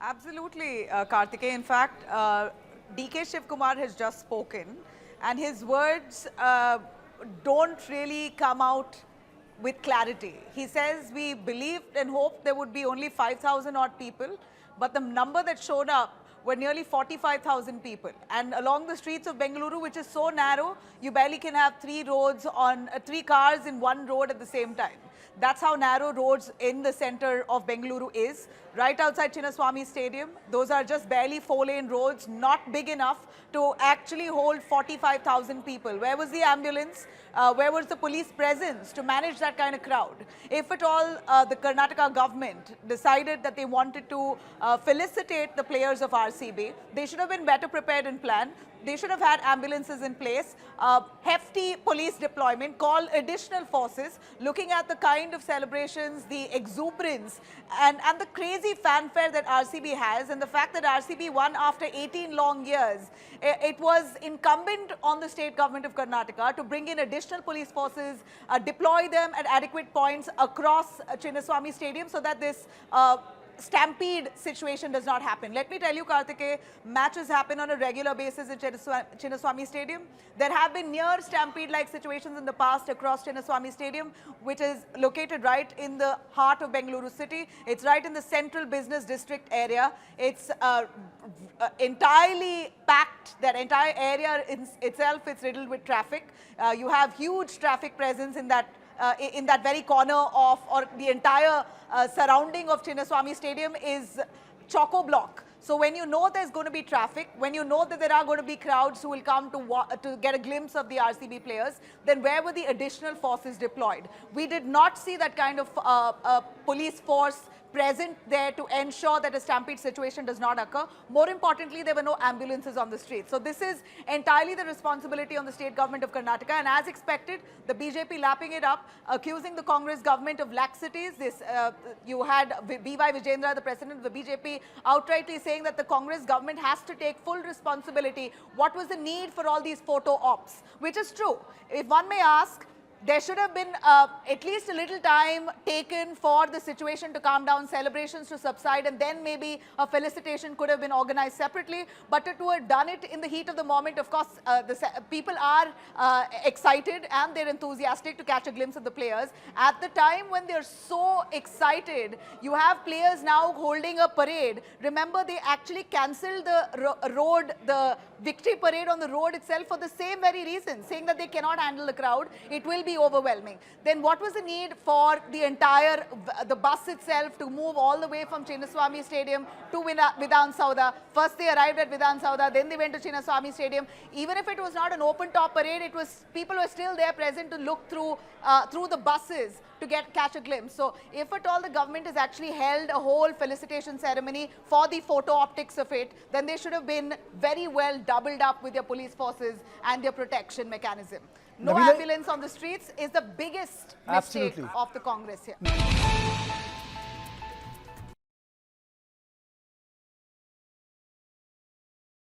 Absolutely, Kartikeya. In fact, DK Shiv Kumar has just spoken, and his words don't really come out with clarity. He says we believed and hoped there would be only 5,000 odd people, but the number that showed up were nearly 45,000 people. And along the streets of Bengaluru, which is so narrow, you barely can have three cars in one road at the same time. That's how narrow roads in the center of Bengaluru is. Right outside Chinnaswamy Stadium, those are just barely 4-lane roads, not big enough to actually hold 45,000 people. Where was the ambulance? Where was the police presence to manage that kind of crowd? If at all the Karnataka government decided that they wanted to felicitate the players of RCB, they should have been better prepared and planned. They should have had ambulances in place, hefty police deployment, call additional forces, looking at the kind of celebrations, the exuberance, and the crazy fanfare that RCB has, and the fact that RCB won after 18 long years. It was incumbent on the state government of Karnataka to bring in additional police forces, deploy them at adequate points across Chinnaswamy Stadium so that this stampede situation does not happen. Let me tell you, Kartikeya, matches happen on a regular basis at Chinnaswamy Stadium. There have been near stampede-like situations in the past across Chinnaswamy Stadium, which is located right in the heart of Bengaluru city. It's right in the central business district area. It's entirely packed. That entire area itself is riddled with traffic. You have huge traffic presence in that very corner of, or the entire surrounding of Chinnaswamy Stadium is choco-block. So when you know there's going to be traffic, when you know that there are going to be crowds who will come to get a glimpse of the RCB players, then where were the additional forces deployed? We did not see that kind of police force present there to ensure that a stampede situation does not occur. More importantly, there were no ambulances on the street. So this is entirely the responsibility on the state government of Karnataka, and as expected, the BJP lapping it up, accusing the Congress government of laxities. You had B.Y. Vijayendra, the president of the BJP, outrightly saying that the Congress government has to take full responsibility. What was the need for all these photo ops? Which is true. If one may ask, there should have been at least a little time taken for the situation to calm down, celebrations to subside, and then maybe a felicitation could have been organized separately. But to have done it in the heat of the moment, of course, people are excited and they're enthusiastic to catch a glimpse of the players. At the time when they're so excited, you have players now holding a parade. Remember, they actually cancelled the victory parade on the road itself for the same very reason, saying that they cannot handle the crowd. It will be overwhelming. Then what was the need for the bus itself to move all the way from Chinnaswamy Stadium to Vidhan Sauda? First they arrived at Vidhan Sauda, then they went to Chinnaswamy Stadium. Even if it was not an open top parade, people were still there present to look through the buses to catch a glimpse. So if at all the government has actually held a whole felicitation ceremony for the photo optics of it, then they should have been very well doubled up with their police forces and their protection mechanism. No ambulance on the streets is the biggest mistake of the Congress here.